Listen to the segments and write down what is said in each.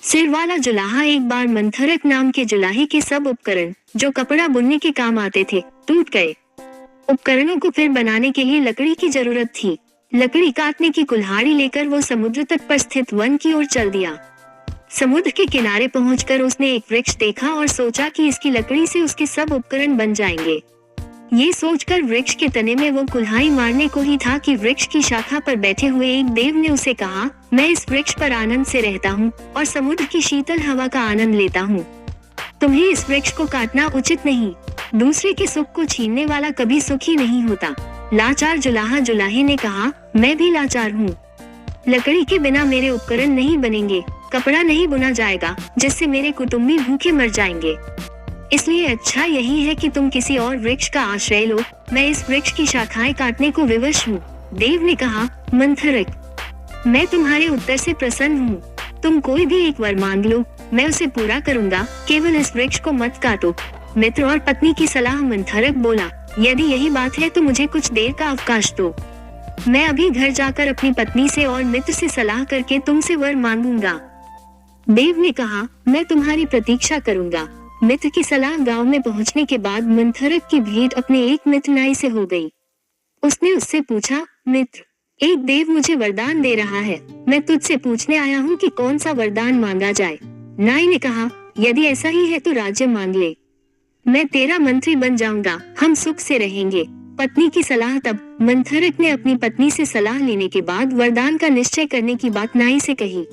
सिर वाला जुलाहा। एक बार मंथरक नाम के जुलाहे के सब उपकरण जो कपड़ा बुनने के काम आते थे टूट गए। उपकरणों को फिर बनाने के लिए लकड़ी की जरूरत थी। लकड़ी काटने की कुल्हाड़ी लेकर वो समुद्र तट पर स्थित वन की ओर चल दिया। समुद्र के किनारे पहुंचकर उसने एक वृक्ष देखा और सोचा कि इसकी लकड़ी से उसके सब उपकरण बन जाएंगे। ये सोचकर वृक्ष के तने में वो कुल्हाड़ी मारने को ही था कि वृक्ष की शाखा पर बैठे हुए एक देव ने उसे कहा, मैं इस वृक्ष पर आनंद से रहता हूँ और समुद्र की शीतल हवा का आनंद लेता हूँ। तुम्हें इस वृक्ष को काटना उचित नहीं। दूसरे के सुख को छीनने वाला कभी सुखी नहीं होता। लाचार जुलाहा जुलाहे ने कहा, मैं भी लाचार हूँ। लकड़ी के बिना मेरे उपकरण नहीं बनेंगे, कपड़ा नहीं बुना जाएगा, जिससे मेरे कुटुंबी भूखे मर जाएंगे। इसलिए अच्छा यही है कि तुम किसी और वृक्ष का आश्रय लो। मैं इस वृक्ष की शाखाएं काटने को विवश हूँ। देव ने कहा, मंथरक, मैं तुम्हारे उत्तर से प्रसन्न हूँ। तुम कोई भी एक वर मांग लो, मैं उसे पूरा करूँगा। केवल इस वृक्ष को मत काटो। मित्र और पत्नी की सलाह। मंथरक बोला, यदि यही बात है तो मुझे कुछ देर का अवकाश दो। मैं अभी घर जाकर अपनी पत्नी से और मित्र से सलाह करके तुमसे वर मांगूंगा। देव ने कहा, मैं तुम्हारी प्रतीक्षा करूंगा। मित्र की सलाह। गांव में पहुंचने के बाद मंथरक की भेंट अपने एक मित्र नाई से हो गई। उसने उससे पूछा, मित्र, एक देव मुझे वरदान दे रहा है। मैं तुझसे पूछने आया हूँ कि कौन सा वरदान मांगा जाए। नाई ने कहा, यदि ऐसा ही है तो राज्य मांग ले। मैं तेरा मंत्री बन जाऊंगा, हम सुख से रहेंगे। पत्नी की सलाह। तब मंथरक ने अपनी पत्नी से सलाह लेने के बाद वरदान का निश्चय करने की बात नाई से कही।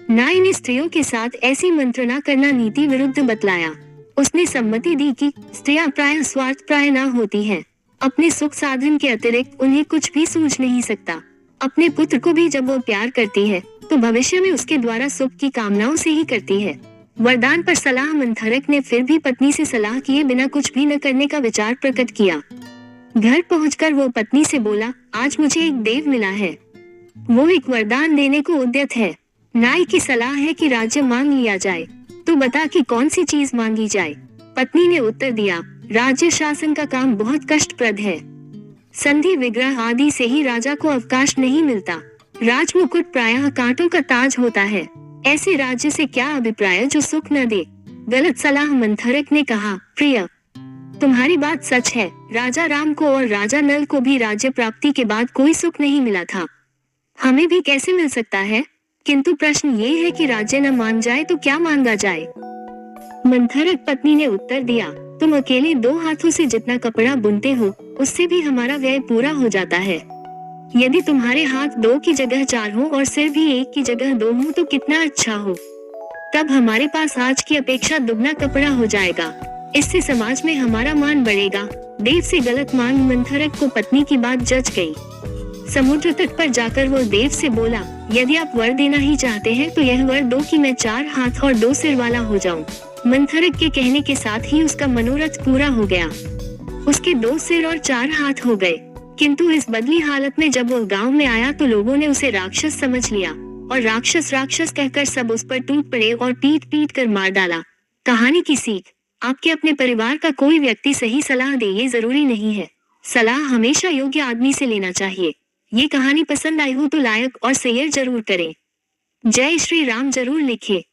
नाई ने स्त्रियों के साथ ऐसी मंत्रणा करना नीति विरुद्ध बतलाया। उसने सम्मति दी कि स्त्रियां प्रायः स्वार्थप्राय न होती हैं। अपने सुख साधन के अतिरिक्त उन्हें कुछ भी सूझ नहीं सकता। अपने पुत्र को भी जब वो प्यार करती है तो भविष्य में उसके द्वारा सुख की कामनाओं से ही करती है। वरदान पर सलाह। मंथरक ने फिर भी पत्नी से सलाह किए बिना कुछ भी न करने का विचार प्रकट किया। घर पहुंचकर वो पत्नी से बोला, आज मुझे एक देव मिला है। वो एक वरदान देने को उद्यत है। नाई की सलाह है कि राज्य मांग लिया जाए। तू बता कि कौन सी चीज मांगी जाए। पत्नी ने उत्तर दिया, राज्य शासन का काम बहुत कष्टप्रद है। संधि विग्रह आदि से ही राजा को अवकाश नहीं मिलता। राजमुकुट प्रायः कांटों का ताज होता है। ऐसे राज्य से क्या अभिप्राय जो सुख न दे। गलत सलाह। मंथरक ने कहा, प्रिय, तुम्हारी बात सच है। राजा राम को और राजा नल को भी राज्य प्राप्ति के बाद कोई सुख नहीं मिला था। हमें भी कैसे मिल सकता है? किंतु प्रश्न ये है कि राज्य न मान जाए तो क्या मांगा जाए। मंथरक पत्नी ने उत्तर दिया, तुम अकेले 2 हाथों से जितना कपड़ा बुनते हो उससे भी हमारा व्यय पूरा हो जाता है। यदि तुम्हारे हाथ 2 की जगह 4 हो और सिर भी 1 की जगह 2 हो तो कितना अच्छा हो। तब हमारे पास आज की अपेक्षा दुगना कपड़ा हो जाएगा। इससे समाज में हमारा मान बढ़ेगा। देव से गलत मांग। मंथरक को पत्नी की बात जच गई। समुद्र तट पर जाकर वो देव से बोला, यदि आप वर देना ही चाहते हैं तो यह वर दो कि मैं 4 हाथ और 2 सिर वाला हो जाऊं। मंथरक के कहने के साथ ही उसका मनोरथ पूरा हो गया। उसके 2 सिर और 4 हाथ हो गए। किंतु इस बदली हालत में जब वो गांव में आया तो लोगों ने उसे राक्षस समझ लिया और राक्षस राक्षस कहकर सब उस पर टूट पड़े और पीट पीट कर मार डाला। कहानी की सीख, आपके अपने परिवार का कोई व्यक्ति सही सलाह दे ये जरूरी नहीं है। सलाह हमेशा योग्य आदमी से लेना चाहिए। ये कहानी पसंद आई हो तो लाइक और शेयर जरूर करें। जय श्री राम जरूर लिखिए।